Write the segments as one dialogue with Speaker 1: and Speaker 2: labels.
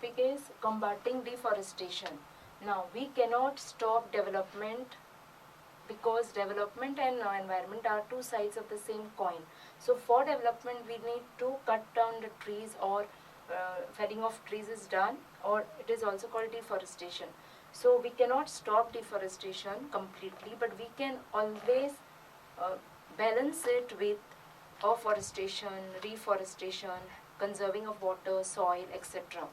Speaker 1: topic is combating deforestation. Now, we cannot stop development because development and environment are two sides of the same coin. So for development we need to cut down the trees, or felling of trees is done, or it is also called deforestation. So we cannot stop deforestation completely, but we can always uh, balance it with afforestation, reforestation, conserving of water, soil, etc.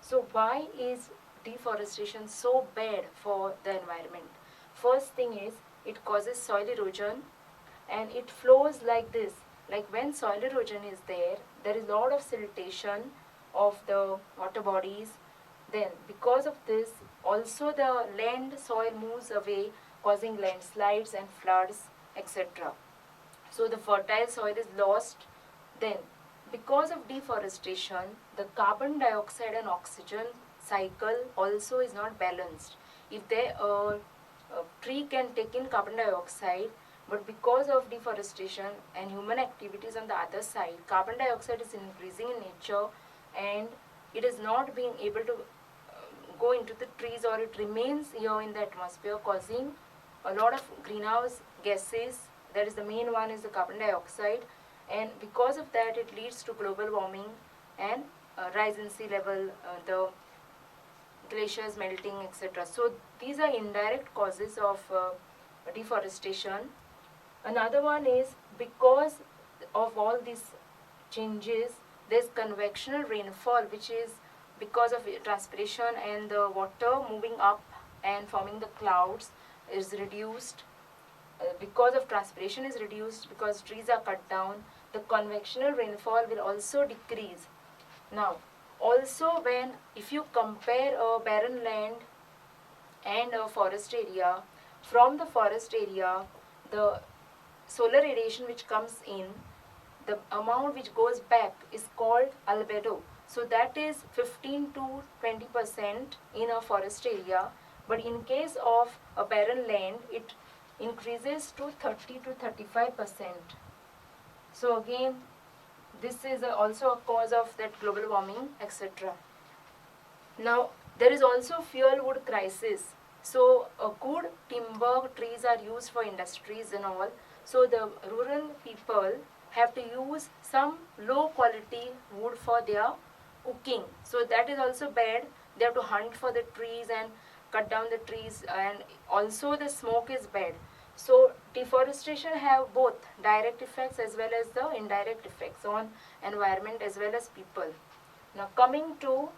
Speaker 1: So why is deforestation so bad for the environment? First thing is, it causes soil erosion, and it flows like this. Like when soil erosion is there is a lot of siltation of the water bodies. Then because of this, also the land soil moves away, causing landslides and floods, etc. So the fertile soil is lost. Then because of deforestation, the carbon dioxide and oxygen cycle also is not balanced. If a tree can take in carbon dioxide, but because of deforestation and human activities on the other side, carbon dioxide is increasing in nature, and it is not being able to go into the trees, or it remains here in the atmosphere, causing a lot of greenhouse gases. That is, the main one is the carbon dioxide, and because of that it leads to global warming and rise in sea level, the glaciers melting, etc. So these are indirect causes of deforestation. Another one is, because of all these changes, there's convectional rainfall, which is because of transpiration and the water moving up and forming the clouds is reduced. Because of transpiration is reduced, because trees are cut down, the convectional rainfall will also decrease. Now, also when, if you compare a barren land and a forest area, from the forest area, the solar radiation which comes in, the amount which goes back is called albedo. So that is 15 to 20% in a forest area, but in case of a barren land, it increases to 30 to 35%. So again, this is also a cause of that global warming, etc. Now, there is also fuel wood crisis. So good timber trees are used for industries and all. So the rural people have to use some low quality wood for their cooking. So that is also bad. They have to hunt for the trees and cut down the trees, and also the smoke is bad. So deforestation have both direct effects as well as the indirect effects on environment as well as people. Now coming to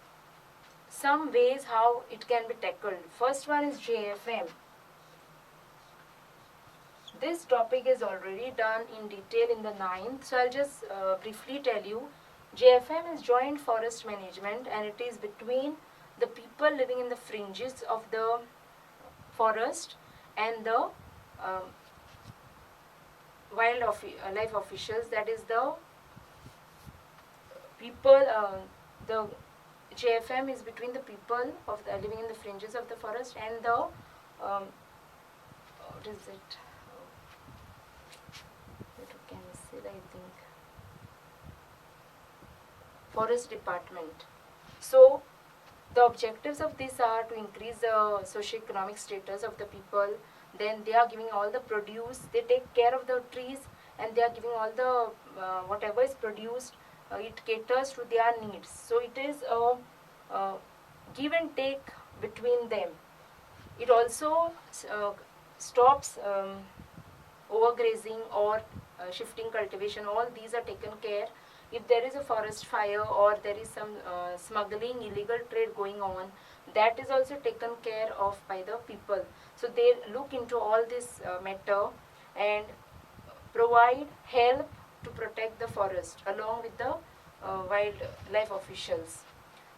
Speaker 1: some ways how it can be tackled. First one is JFM. This topic is already done in detail in the 9th, so I'll just briefly tell you. JFM is Joint Forest Management, and it is between the people living in the fringes of the forest and the wildlife officials. That is the people, the JFM is between the people of the living in the fringes of the forest and the what is it? I think Forest Department. So the objectives of this are to increase the socio-economic status of the people. Then they are giving all the produce. They take care of the trees, and they are giving all the whatever is produced. It caters to their needs. So it is a give and take between them. It also stops overgrazing or shifting cultivation. All these are taken care. If there is a forest fire or there is some smuggling, illegal trade going on, that is also taken care of by the people. So they look into all this matter and provide help to protect the forest along with the wildlife officials.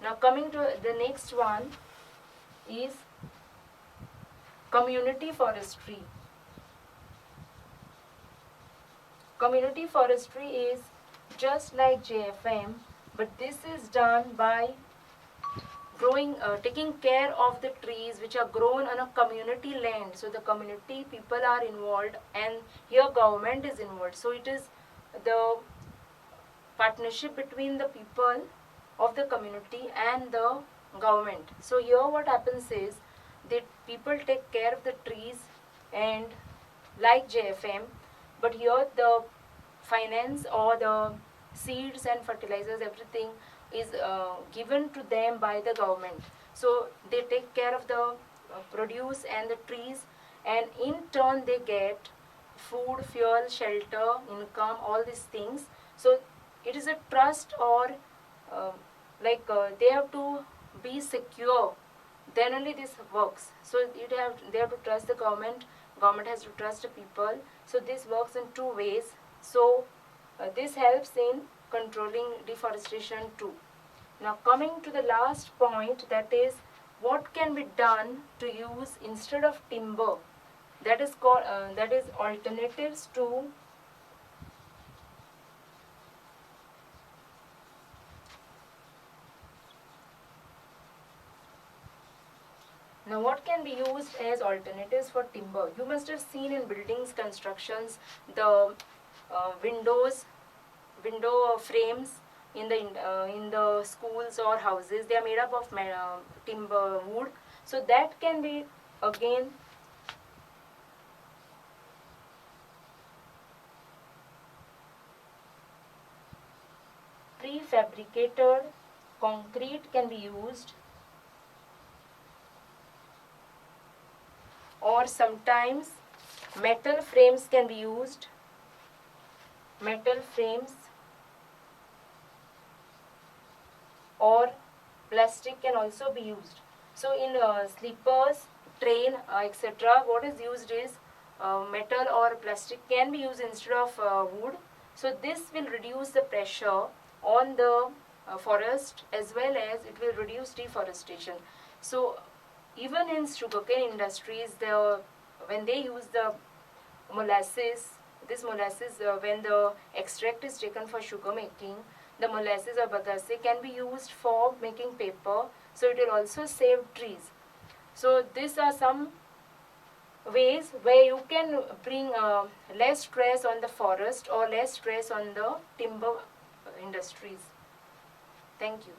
Speaker 1: Now coming to the next one is community forestry. Community forestry is just like JFM, but this is done by taking care of the trees which are grown on a community land. So the community people are involved, and here government is involved. So it is the partnership between the people of the community and the government. So here what happens is that people take care of the trees and like JFM, but here the finance or the seeds and fertilizers, everything is given to them by the government. So they take care of the produce and the trees, and in turn they get food, fuel, shelter, income, all these things. So it is a trust, or uh, they have to be secure, then only this works. So they have to trust the government, government has to trust the people. So this works in two ways. So this helps in controlling deforestation too. Now coming to the last point, that is what can be done to use instead of timber, that is called that is alternatives to. Now what can be used as alternatives for timber? You must have seen in buildings constructions the windows, window frames in the schools or houses. They are made up of timber wood. So that can be again prefabricated concrete can be used, or sometimes metal frames can be used. Metal frames or plastic can also be used. So in sleepers, train, etc., what is used is metal or plastic can be used instead of wood. So this will reduce the pressure on the forest, as well as it will reduce deforestation. So even in sugarcane industries, when they use the molasses, this molasses, when the extract is taken for sugar making, the molasses or bagasse can be used for making paper. So it will also save trees. So these are some ways where you can bring less stress on the forest or less stress on the timber industries. Thank you.